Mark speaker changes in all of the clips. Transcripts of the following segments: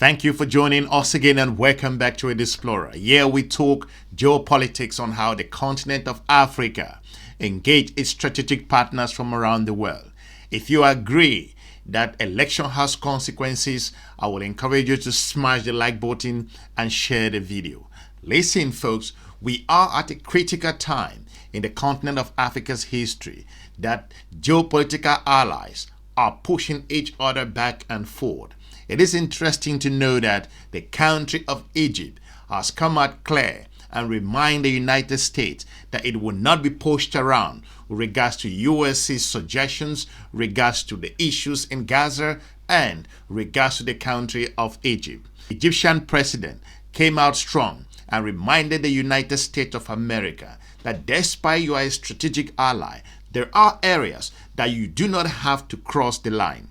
Speaker 1: Thank you for joining us again and welcome back to EDUSPLORER. Here we talk geopolitics on how the continent of Africa engage its strategic partners from around the world. If you agree that election has consequences, I will encourage you to smash the like button and share the video. Listen folks, we are at a critical time in the continent of Africa's history that geopolitical allies are pushing each other back and forth. It is interesting to know that the country of Egypt has come out clear and remind the United States that it will not be pushed around with regards to US's suggestions, regards to the issues in Gaza, and regards to the country of Egypt. The Egyptian president came out strong and reminded the United States of America that despite you are a strategic ally, there are areas that you do not have to cross the line.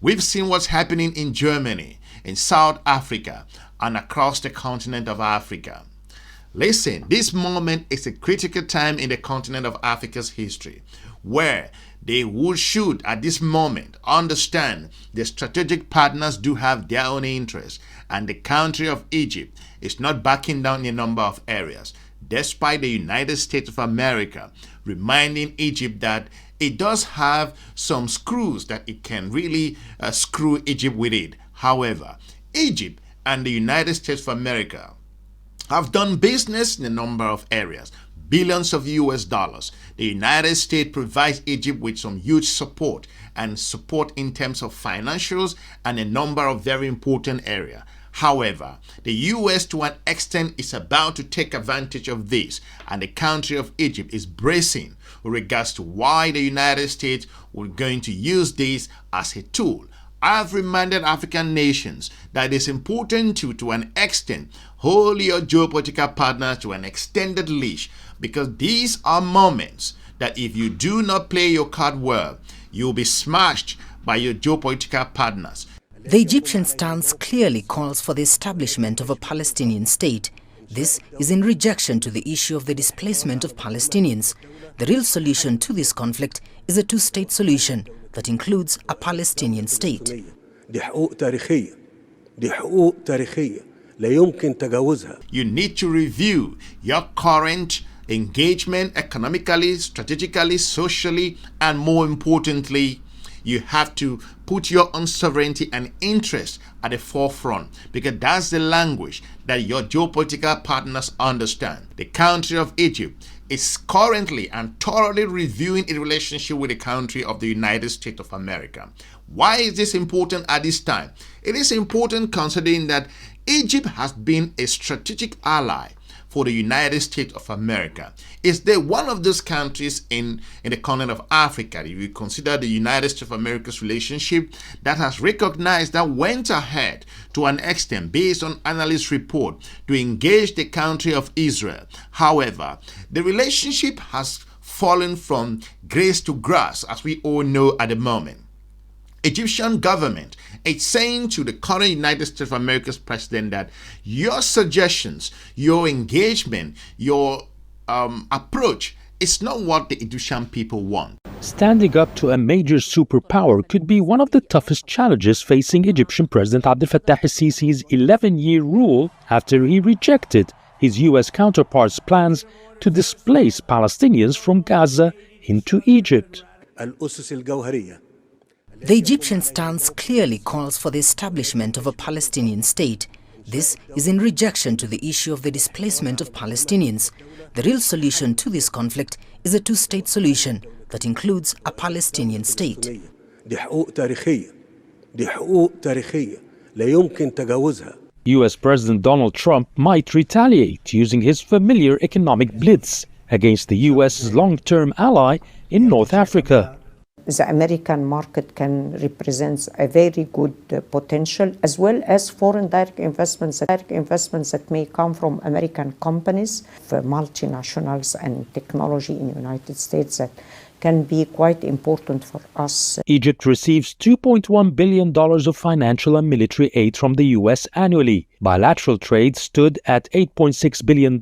Speaker 1: We've seen what's happening in Germany, in South Africa, and across the continent of Africa. Listen, this moment is a critical time in the continent of Africa's history, where they should at this moment understand the strategic partners do have their own interests, and the country of Egypt is not backing down in a number of areas, despite the United States of America reminding Egypt that it does have some screws that it can really screw Egypt with it. However, Egypt and the United States of America have done business in a number of areas, billions of US dollars. The United States provides Egypt with some huge support in terms of financials and a number of very important areas. However, the US to an extent is about to take advantage of this, and the country of Egypt is bracing with regards to why the United States were going to use this as a tool. I have reminded African nations that it is important to an extent, hold your geopolitical partners to an extended leash, because these are moments that if you do not play your card well, you'll be smashed by your geopolitical partners.
Speaker 2: The Egyptian stance clearly calls for the establishment of a Palestinian state. This is in rejection to the issue of the displacement of Palestinians. The real solution to this conflict is a two-state solution that includes a Palestinian state.
Speaker 1: You need to review your current engagement economically, strategically, socially, and more importantly, you have to put your own sovereignty and interest at the forefront, because that's the language that your geopolitical partners understand. The country of Egypt is currently and thoroughly reviewing its relationship with the country of the United States of America. Why is this important at this time? It is important considering that Egypt has been a strategic ally for the United States of America. Is there one of those countries in the continent of Africa, if you consider the United States of America's relationship, that has recognized, that went ahead to an extent based on analyst report to engage the country of Israel? However, the relationship has fallen from grace to grass, as we all know at the moment. Egyptian government is saying to the current United States of America's president that your suggestions, your engagement, your approach is not what the Egyptian people want.
Speaker 3: Standing up to a major superpower could be one of the toughest challenges facing Egyptian President Abdel Fattah al-Sisi's 11-year rule after he rejected his US counterpart's plans to displace Palestinians from Gaza into Egypt.
Speaker 2: The Egyptian stance clearly calls for the establishment of a Palestinian state. This is in rejection to the issue of the displacement of Palestinians. The real solution to this conflict is a two-state solution that includes a Palestinian state.
Speaker 3: US President Donald Trump might retaliate using his familiar economic blitz against the US's long-term ally in North Africa.
Speaker 4: The American market can represent a very good potential, as well as foreign direct investments that may come from American companies, for multinationals and technology in the United States that can be quite important for us.
Speaker 3: Egypt receives $2.1 billion of financial and military aid from the US annually. Bilateral trade stood at $8.6 billion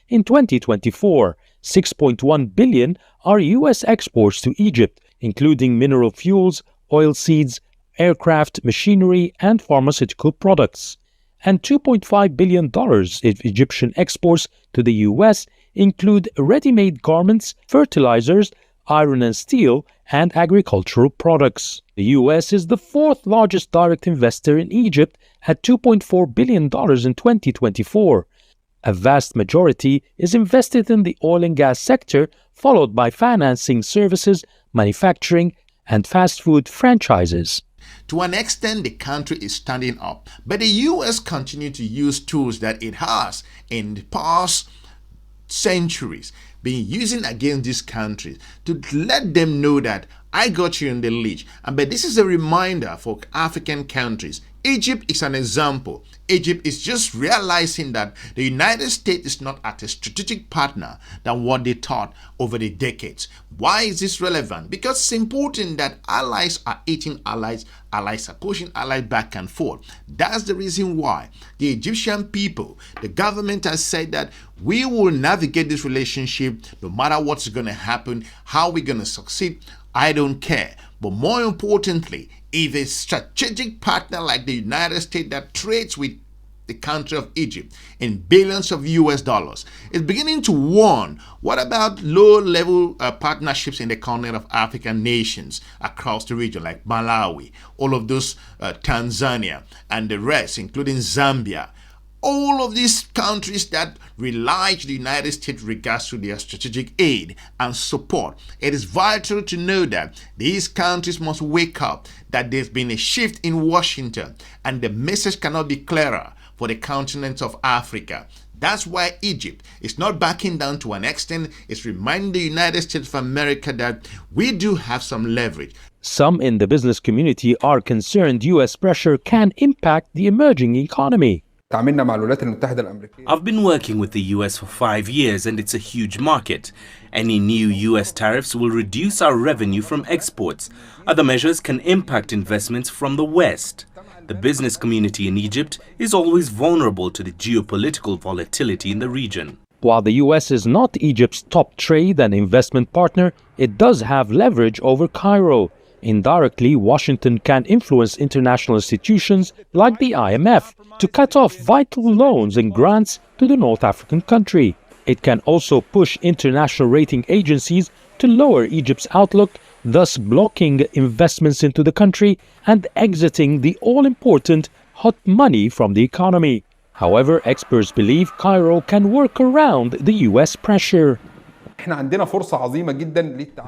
Speaker 3: in 2024. $6.1 billion are US exports to Egypt, including mineral fuels, oilseeds, aircraft, machinery, and pharmaceutical products. And $2.5 billion in Egyptian exports to the US include ready-made garments, fertilizers, iron and steel, and agricultural products. The US is the fourth largest direct investor in Egypt at $2.4 billion in 2024. A vast majority is invested in the oil and gas sector, followed by financing services, manufacturing, and fast food franchises.
Speaker 1: To an extent, the country is standing up, but the US continues to use tools that it has in the past centuries been using against these countries to let them know that I got you in the leash. But this is a reminder for African countries. Egypt is an example. Egypt is just realizing that the United States is not at a strategic partner than what they thought over the decades. Why is this relevant? Because it's important that allies are eating allies, allies are pushing allies back and forth. That's the reason why the Egyptian people, the government has said that we will navigate this relationship no matter what's going to happen, how we're going to succeed. I don't care. But more importantly, if a strategic partner like the United States that trades with the country of Egypt in billions of US dollars is beginning to warn, what about low-level partnerships in the continent of African nations across the region like Malawi, all of those Tanzania and the rest, including Zambia. All of these countries that rely to the United States regards to their strategic aid and support. It is vital to know that these countries must wake up, that there's been a shift in Washington, and the message cannot be clearer for the continent of Africa. That's why Egypt is not backing down to an extent. It's reminding the United States of America that we do have some leverage.
Speaker 3: Some in the business community are concerned US pressure can impact the emerging economy.
Speaker 5: I've been working with the US for 5 years and it's a huge market. Any new US tariffs will reduce our revenue from exports. Other measures can impact investments from the West. The business community in Egypt is always vulnerable to the geopolitical volatility in the region.
Speaker 3: While the US is not Egypt's top trade and investment partner, it does have leverage over Cairo. Indirectly, Washington can influence international institutions like the IMF to cut off vital loans and grants to the North African country. It can also push international rating agencies to lower Egypt's outlook, thus blocking investments into the country and exiting the all-important hot money from the economy. However, experts believe Cairo can work around the US pressure.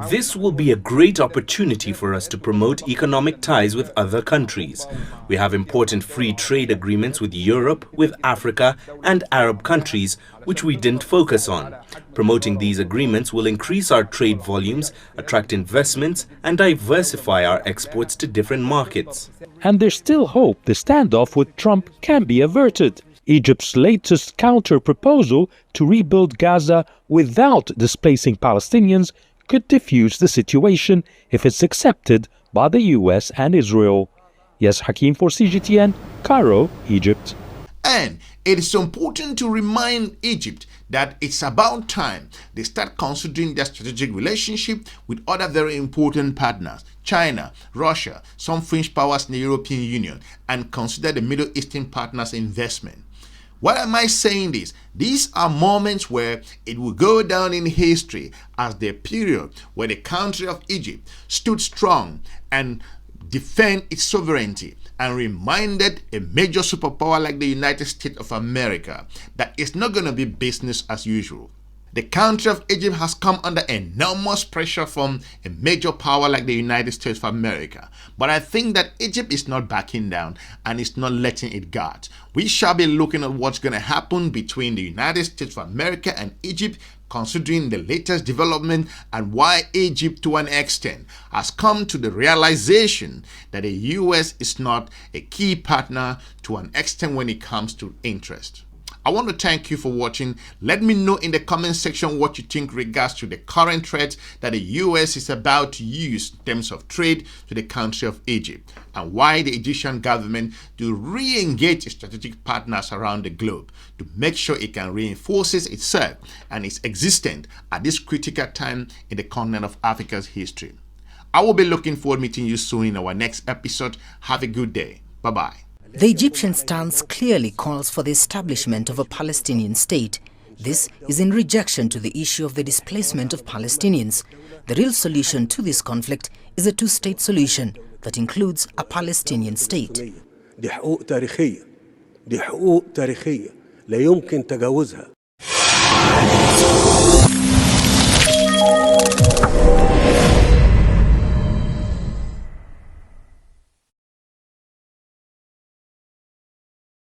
Speaker 5: This will be a great opportunity for us to promote economic ties with other countries. We have important free trade agreements with Europe, with Africa and Arab countries, which we didn't focus on. Promoting these agreements will increase our trade volumes, attract investments and diversify our exports to different markets.
Speaker 3: And there's still hope the standoff with Trump can be averted. Egypt's latest counter-proposal to rebuild Gaza without displacing Palestinians could defuse the situation if it's accepted by the US and Israel. Yes, Hakeem for CGTN, Cairo, Egypt.
Speaker 1: And it is important to remind Egypt that it's about time they start considering their strategic relationship with other very important partners, China, Russia, some fringe powers in the European Union, and consider the Middle Eastern partners' investment. Why am I saying this? These are moments where it will go down in history as the period where the country of Egypt stood strong and defended its sovereignty and reminded a major superpower like the United States of America that it's not going to be business as usual. The country of Egypt has come under enormous pressure from a major power like the United States of America. But I think that Egypt is not backing down and it's not letting it go. We shall be looking at what's going to happen between the United States of America and Egypt, considering the latest development and why Egypt, to an extent, has come to the realization that the US is not a key partner to an extent when it comes to interest. I want to thank you for watching. Let me know in the comment section what you think regards to the current threats that the US is about to use in terms of trade to the country of Egypt, and why the Egyptian government to re-engage its strategic partners around the globe to make sure it can reinforce itself and its existence at this critical time in the continent of Africa's history. I will be looking forward to meeting you soon in our next episode. Have a good day. Bye-bye.
Speaker 2: The Egyptian stance clearly calls for the establishment of a Palestinian state. This is in rejection to the issue of the displacement of Palestinians. The real solution to this conflict is a two-state solution that includes a Palestinian state.
Speaker 6: دي حقوق تاريخية لا يمكن تجاوزها.